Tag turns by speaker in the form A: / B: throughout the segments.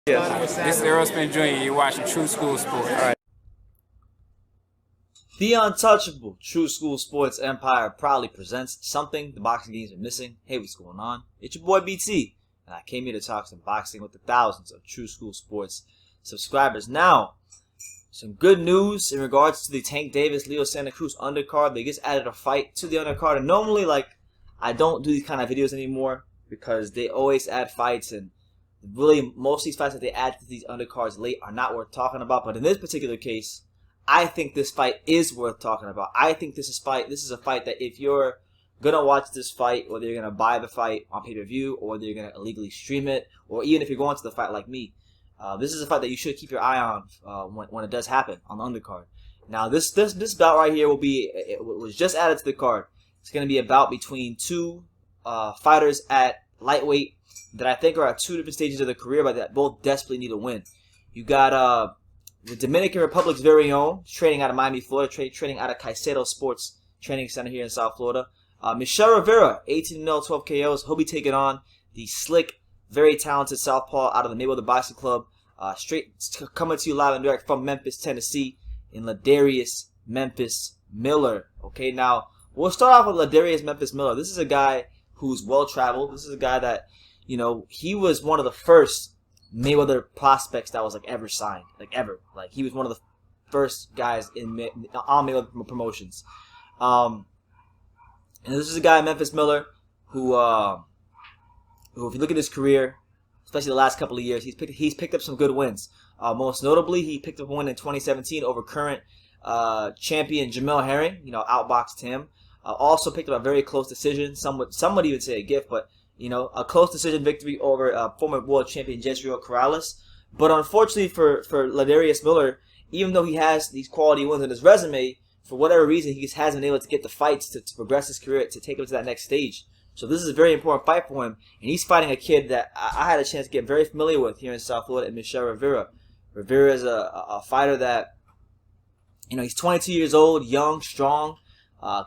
A: Yes. This is Aerosmith Jr. You're watching True School Sports.
B: All right. The untouchable True School Sports Empire proudly presents something the boxing games are missing. Hey, what's going on? It's your boy BT, and I came here to talk some boxing with the thousands of True School Sports subscribers. Now, some good news in regards to the Tank Davis Leo Santa Cruz undercard. They just added a fight to the undercard, and normally, I don't do these kind of videos anymore because they always add fights, and really most of these fights that they add to these undercards late are not worth talking about. But in this particular case, I think this fight is worth talking about. I think this is a fight that if you're gonna watch this fight, whether you're gonna buy the fight on pay-per-view or whether you're gonna illegally stream it, or even if you're going to the fight like me, this is a fight that you should keep your eye on when it does happen on the undercard. Now this bout right here was just added to the card. It's gonna be a bout between two fighters at lightweight that I think are at two different stages of their career, but that both desperately need a win. You got the Dominican Republic's very own, training out of Miami, Florida, training out of Caicedo Sports Training Center here in South Florida. Michel Rivera, 18-0, 12 KOs. He'll be taking on the slick, very talented southpaw out of the Mayweather Boxing Club. Straight coming to you live and direct from Memphis, Tennessee, in Ladarius Memphis Miller. Okay, now we'll start off with Ladarius Memphis Miller. This is a guy who's well-traveled. This is a guy that, you know, he was one of the first Mayweather prospects that was ever signed, ever. He was one of the first guys on Mayweather promotions. And this is a guy, Memphis Miller, who if you look at his career, especially the last couple of years, he's picked up some good wins. Most notably, he picked up a win in 2017 over current champion Jamel Herring. You know, outboxed him. Also picked up a very close decision. Some would even say a gift, but you know, a close decision victory over former world champion Jezreel Corrales. But unfortunately for Ladarius Miller, even though he has these quality wins on his resume, for whatever reason, he just hasn't been able to get the fights to progress his career, to take him to that next stage. So this is a very important fight for him. And he's fighting a kid that I had a chance to get very familiar with here in South Florida, and Michel Rivera. Rivera is a fighter that, you know, he's 22 years old, young, strong,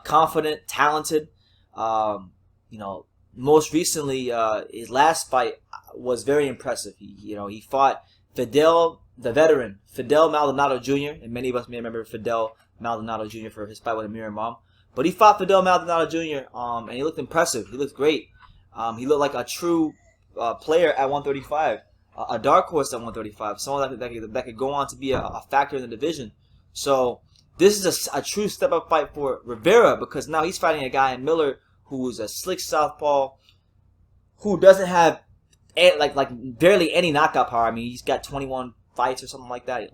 B: confident, talented. You know, most recently, his last fight was very impressive. He fought Fidel, the veteran, Fidel Maldonado Jr., and many of us may remember Fidel Maldonado Jr. for his fight with Amir Imam. But he fought Fidel Maldonado Jr., and he looked impressive. He looked great. He looked like a true player at 135, a dark horse at 135, someone that could go on to be a factor in the division. So this is a true step-up fight for Rivera, because now he's fighting a guy in Miller who's a slick southpaw, who doesn't have barely any knockout power. I mean, he's got 21 fights or something like that. He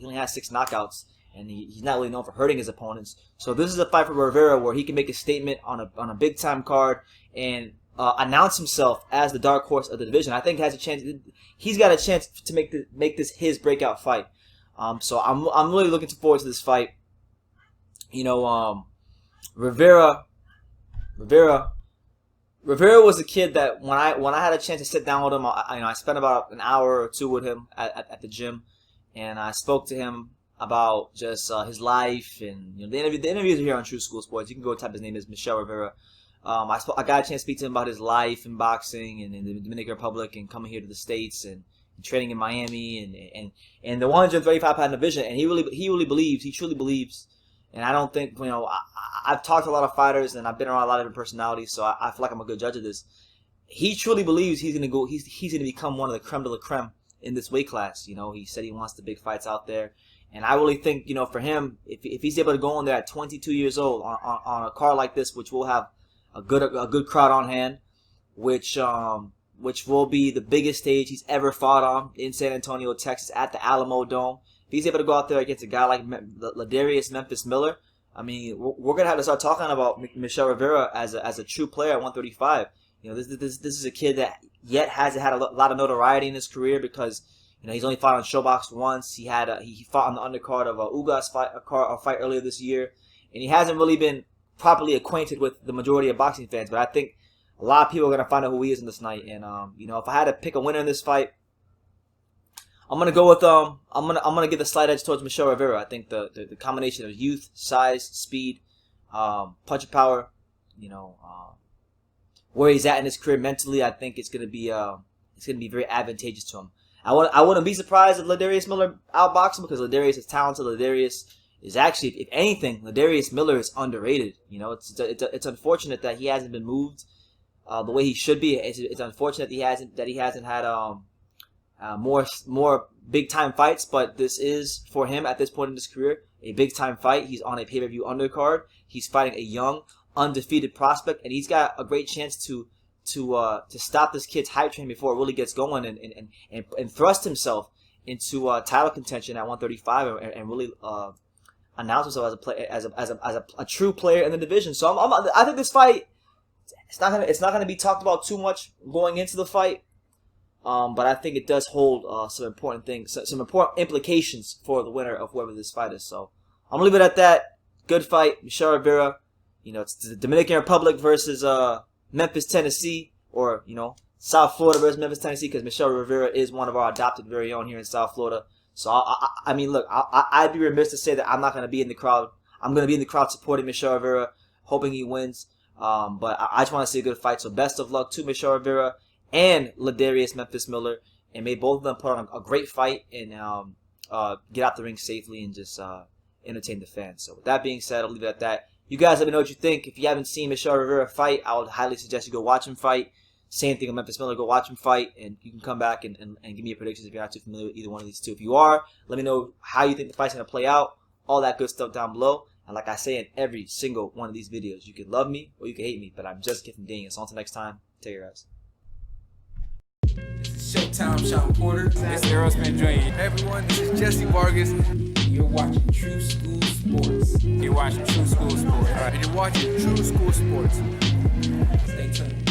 B: only has 6 knockouts, and he's not really known for hurting his opponents. So this is a fight for Rivera where he can make a statement on a big time card and announce himself as the dark horse of the division. I think he's got a chance to make this his breakout fight. So I'm really looking forward to this fight. You know, Rivera was a kid that when I had a chance to sit down with him, I spent about an hour or two with him at the gym, and I spoke to him about just his life, and you know, the interviews are here on True School Sports. You can go type his name is Michel Rivera. I got a chance to speak to him about his life in boxing and in the Dominican Republic and coming here to the States and training in Miami and the 135 pound division. And he truly believes. And I don't think, you know, I've talked to a lot of fighters and I've been around a lot of different personalities, so I feel like I'm a good judge of this. He truly believes he's gonna become one of the creme de la creme in this weight class. You know, he said he wants the big fights out there, and I really think, you know, for him, if he's able to go in there at 22 years old on a card like this, which will have a good crowd on hand, which will be the biggest stage he's ever fought on in San Antonio, Texas, at the Alamo Dome. If he's able to go out there against a guy like Ladarius Memphis Miller, I mean, we're gonna have to start talking about Michel Rivera as a true player at 135. You know, this is a kid that yet hasn't had a lot of notoriety in his career because, you know, he's only fought on Showbox once. He fought on the undercard of Ugas fight earlier this year, and he hasn't really been properly acquainted with the majority of boxing fans. But I think a lot of people are gonna find out who he is in this night. And you know, if I had to pick a winner in this fight, I'm gonna go with I'm gonna give the slight edge towards Michel Rivera. I think the combination of youth, size, speed, punch power, you know, where he's at in his career mentally, I think it's gonna be very advantageous to him. I wouldn't be surprised if Ladarius Miller outboxed him because Ladarius is talented. Ladarius is actually, if anything, Ladarius Miller is underrated. You know, it's unfortunate that he hasn't been moved the way he should be. It's unfortunate that he hasn't had more big time fights. But this is for him at this point in his career a big time fight. He's on a pay-per-view undercard. He's fighting a young, undefeated prospect, and he's got a great chance to stop this kid's hype train before it really gets going and thrust himself into title contention at 135 and really announce himself as a true player in the division. So I think this fight, it's not gonna be talked about too much going into the fight, but I think it does hold some important things, some important implications for the winner of whoever this fight is. So I'm gonna leave it at that. Good fight, Michel Rivera. You know, it's the Dominican Republic versus Memphis, Tennessee, or, you know, South Florida versus Memphis, Tennessee, because Michel Rivera is one of our adopted very own here in South Florida. So, I mean, look, I'd be remiss to say that I'm not going to be in the crowd. I'm going to be in the crowd supporting Michel Rivera, hoping he wins. But I just want to see a good fight. So, best of luck to Michel Rivera and Ladarius Memphis Miller. And may both of them put on a great fight and get out the ring safely and just entertain the fans. So, with that being said, I'll leave it at that. You guys let me know what you think. If you haven't seen Michel Rivera fight, I would highly suggest you go watch him fight. Same thing with Memphis Miller. Go watch him fight, and you can come back and give me your predictions if you're not too familiar with either one of these two. If you are, let me know how you think the fight's going to play out. All that good stuff down below. And like I say in every single one of these videos, you can love me or you can hate me, but I'm just kidding dang it. So until next time, take care, guys.
A: Showtime, Sean Porter. This is Aerosmith Jr.
C: Everyone, this is Jesse Vargas.
A: You're watching True School Sports. You're watching True School Sports.
C: All right, and you're watching True School Sports.
A: Stay tuned.